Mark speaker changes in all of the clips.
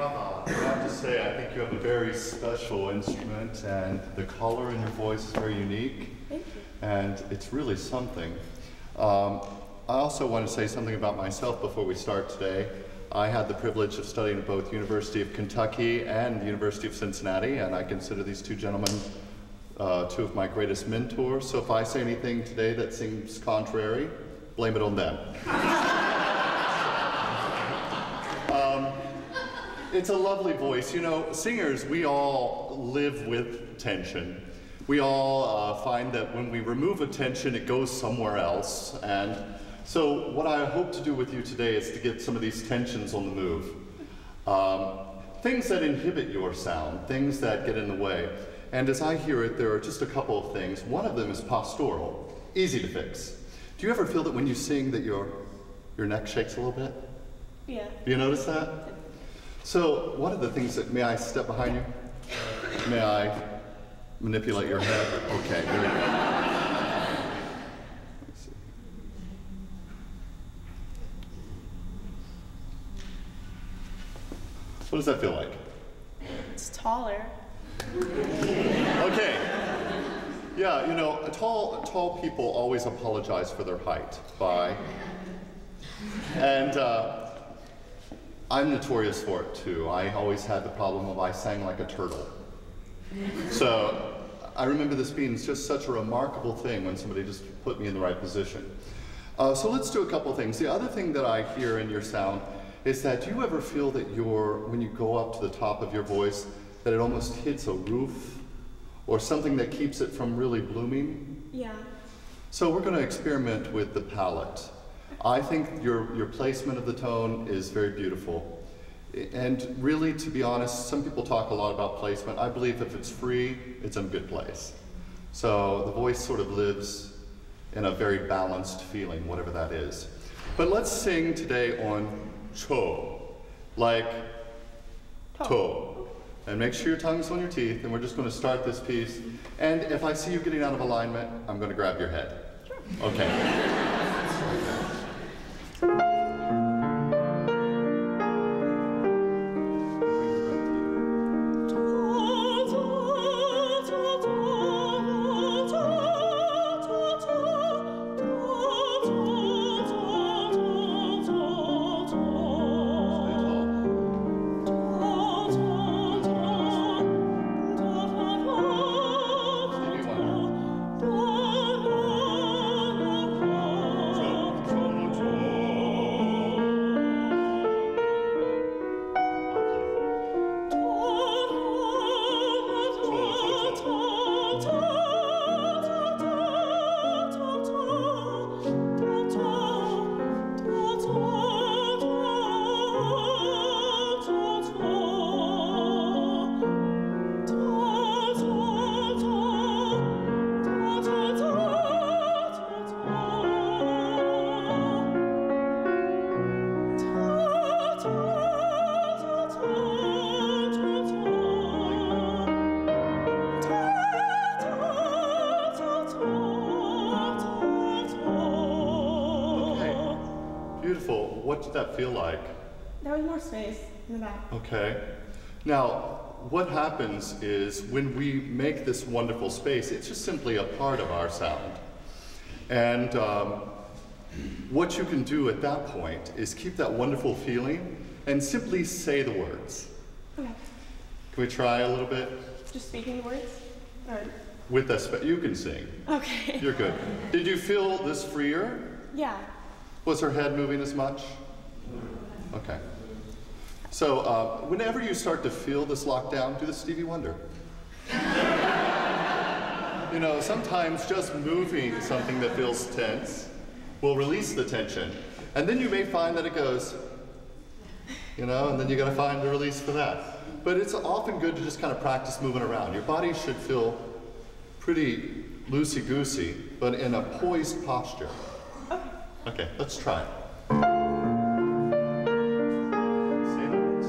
Speaker 1: I have to say, I think you have a very special instrument, and the color in your voice is very unique.
Speaker 2: Thank you.
Speaker 1: And it's really something. I also want to say something about myself before we start today. I had the privilege of studying at both University of Kentucky and the University of Cincinnati, and I consider these two gentlemen two of my greatest mentors. So if I say anything today that seems contrary, blame it on them. It's a lovely voice. You know, singers, we all live with tension. We all find that when we remove a tension, it goes somewhere else. And so what I hope to do with you today is to get some of these tensions on the move. Things that inhibit your sound, things that get in the way. And as I hear it, there are just a couple of things. One of them is postural, easy to fix. Do you ever feel that when you sing that your neck shakes a little bit?
Speaker 2: Yeah.
Speaker 1: Do you notice that? So one of the things that, may I step behind you? May I manipulate your head? Okay, very good. Let's see. What does that feel like?
Speaker 2: It's taller.
Speaker 1: Okay. Yeah, you know, tall people always apologize for their height. And I'm notorious for it too. I always had the problem of I sang like a turtle. So I remember this being just such a remarkable thing when somebody just put me in the right position. So let's do a couple things. The other thing that I hear in your sound is that, do you ever feel that when you go up to the top of your voice, that it almost hits a roof or something that keeps it from really blooming?
Speaker 2: Yeah.
Speaker 1: So we're going to experiment with the palette. I think your placement of the tone is very beautiful. And really, to be honest, some people talk a lot about placement. I believe if it's free, it's in a good place. So the voice sort of lives in a very balanced feeling, whatever that is. But let's sing today on cho, like to. And make sure your tongue's on your teeth, and we're just going to start this piece. And if I see you getting out of alignment, I'm going to grab your head.
Speaker 2: Sure.
Speaker 1: Okay. Beautiful. What did that feel like?
Speaker 2: There was more space in the back.
Speaker 1: Okay. Now, what happens is when we make this wonderful space, it's just simply a part of our sound. And what you can do at that point is keep that wonderful feeling and simply say the words.
Speaker 2: Okay.
Speaker 1: Can we try a little bit?
Speaker 2: Just speaking words? Or...
Speaker 1: With us, you can sing.
Speaker 2: Okay.
Speaker 1: You're good. Did you feel this freer?
Speaker 2: Yeah.
Speaker 1: Was her head moving as much? Okay. So whenever you start to feel this lockdown, do the Stevie Wonder. You know, sometimes just moving something that feels tense will release the tension. And then you may find that it goes, you know, and then you gotta find the release for that. But it's often good to just kind of practice moving around. Your body should feel pretty loosey-goosey, but in a poised posture. Okay, let's try it. Say the words.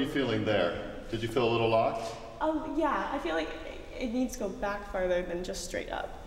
Speaker 1: you feeling there? Did you feel a little locked?
Speaker 2: Yeah, I feel like it needs to go back farther than just straight up.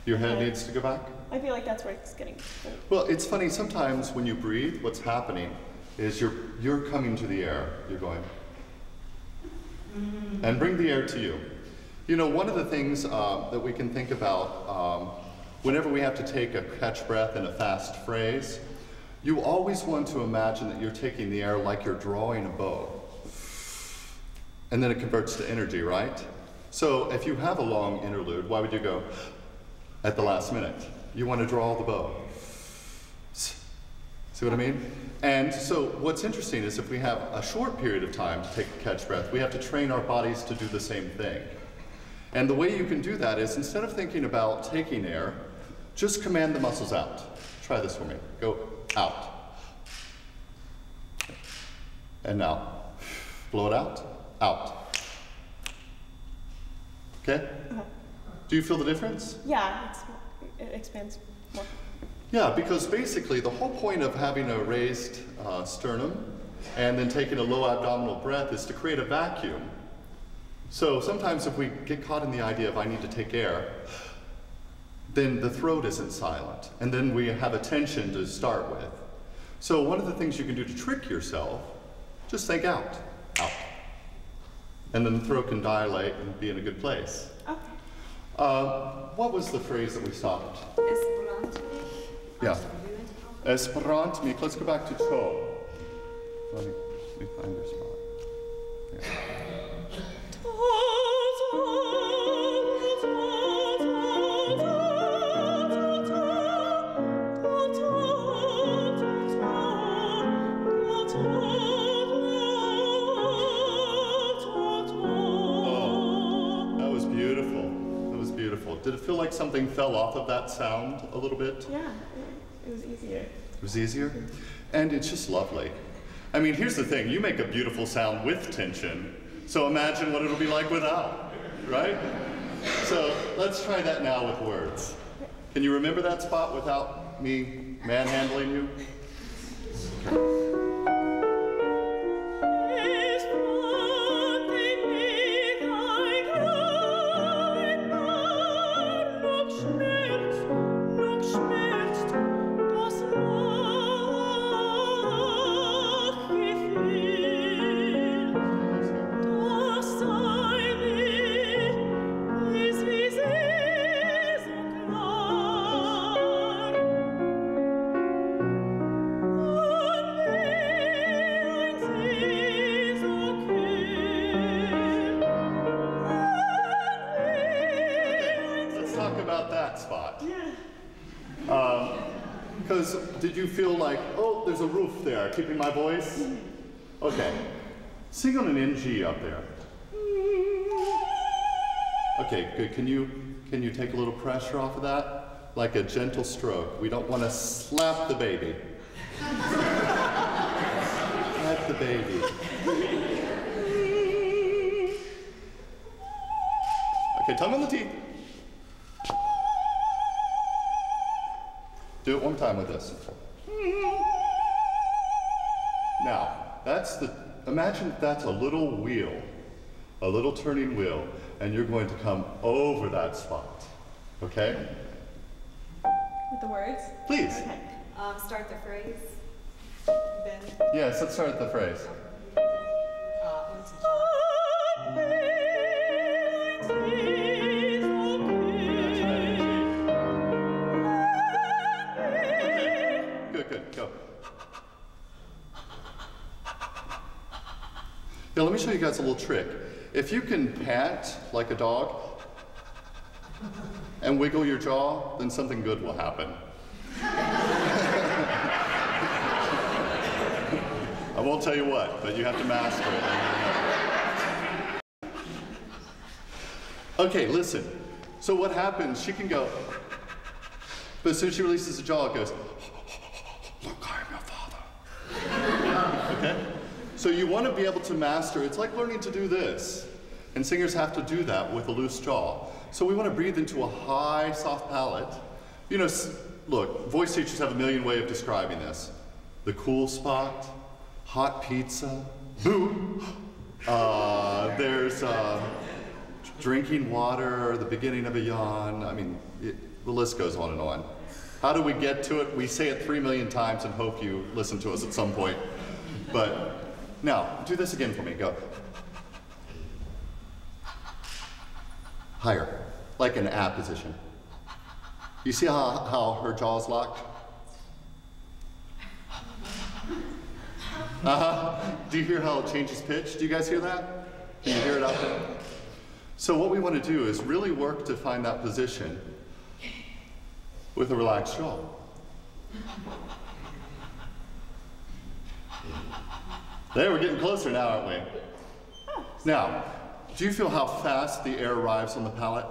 Speaker 1: Your head needs to go back?
Speaker 2: I feel like that's where it's getting cold.
Speaker 1: Well, it's funny, sometimes when you breathe, what's happening is you're coming to the air. You're going, and bring the air to you. You know, one of the things that we can think about whenever we have to take a catch breath in a fast phrase, you always want to imagine that you're taking the air like you're drawing a bow. And then it converts to energy, right? So if you have a long interlude, why would you go at the last minute? You want to draw the bow. See what I mean? And so what's interesting is if we have a short period of time to take a catch breath, we have to train our bodies to do the same thing. And the way you can do that is instead of thinking about taking air, just command the muscles out. Try this for me. Go out. And now, blow it out, out. Okay? Do you feel the difference?
Speaker 2: Yeah, it expands more.
Speaker 1: Yeah, because basically the whole point of having a raised sternum and then taking a low abdominal breath is to create a vacuum. So sometimes if we get caught in the idea of I need to take air, then the throat isn't silent, and then we have a tension to start with. So one of the things you can do to trick yourself, just think out, out. And then the throat can dilate and be in a good place.
Speaker 2: Okay.
Speaker 1: What was the phrase that we stopped?
Speaker 3: Esperant.
Speaker 1: Yeah. Esperant me. Let's go back to toe. Let me find your spot. Yeah. Did it feel like something fell off of that sound a little bit?
Speaker 2: Yeah, it was easier.
Speaker 1: It was easier? And it's just lovely. I mean, here's the thing. You make a beautiful sound with tension, so imagine what it'll be like without, right? So let's try that now with words. Can you remember that spot without me manhandling you? Okay. Because did you feel like, oh, there's a roof there, keeping my voice? Okay. Sing on an NG up there. Okay, good. Can you take a little pressure off of that? Like a gentle stroke. We don't want to slap the baby. Slap the baby. Okay, tongue on the teeth. Do it one time with this. Now, imagine that's a little wheel, a little turning wheel, and you're going to come over that spot, okay?
Speaker 2: With the words?
Speaker 1: Please.
Speaker 2: Okay.
Speaker 3: Start the phrase. Then.
Speaker 1: Yes, let's start the phrase. Good, go. Now let me show you guys a little trick. If you can pant like a dog and wiggle your jaw, then something good will happen. I won't tell you what, but you have to master it. Okay, listen. So what happens, she can go, but as soon as she releases the jaw, it goes, look, I am your father. Okay? So you want to be able to master, it's like learning to do this. And singers have to do that with a loose jaw. So we want to breathe into a high, soft palate. You know, look, voice teachers have a million ways of describing this. The cool spot, hot pizza, boo. There's drinking water, the beginning of a yawn. I mean, the list goes on and on. How do we get to it? We say it 3 million times and hope you listen to us at some point. But now, do this again for me. Go. Higher, like an A position. You see how her jaw's locked? Do you hear how it changes pitch? Do you guys hear that? Can you hear it out there? So what we want to do is really work to find that position with a relaxed jaw. There, we're getting closer now, aren't we? Now, do you feel how fast the air arrives on the palate?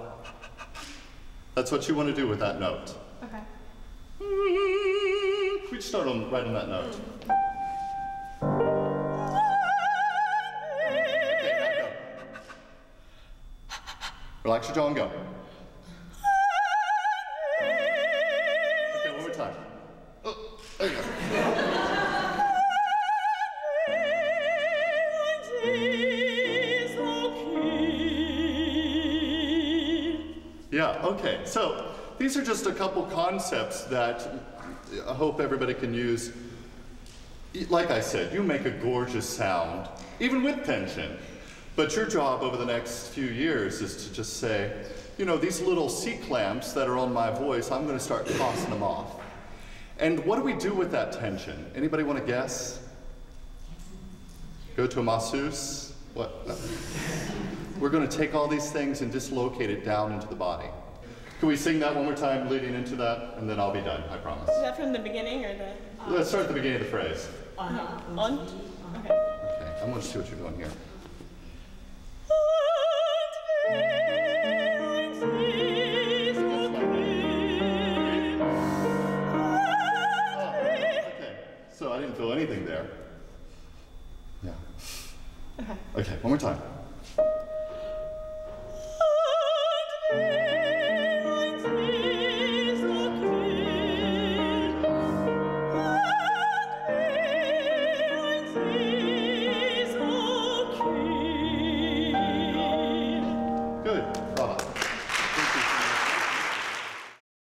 Speaker 1: That's what you want to do with that note.
Speaker 2: Okay.
Speaker 1: We start right on that note. Okay, now go. Relax your jaw and go. Okay, one more time. Oh, there you go. Yeah, okay, so these are just a couple concepts that I hope everybody can use. Like I said, you make a gorgeous sound, even with tension. But your job over the next few years is to just say, you know, these little C-clamps that are on my voice, I'm going to start tossing them off. And what do we do with that tension? Anybody want to guess? Go to a masseuse? What? No. We're going to take all these things and dislocate it down into the body. Can we sing that one more time leading into that? And then I'll be done, I promise.
Speaker 2: Is that from the beginning or the?
Speaker 1: Let's start at the beginning of the phrase.
Speaker 2: On? Okay.
Speaker 1: Okay, I'm going to see what you're doing here. Okay, so I didn't feel anything there. Yeah. Okay, one more time.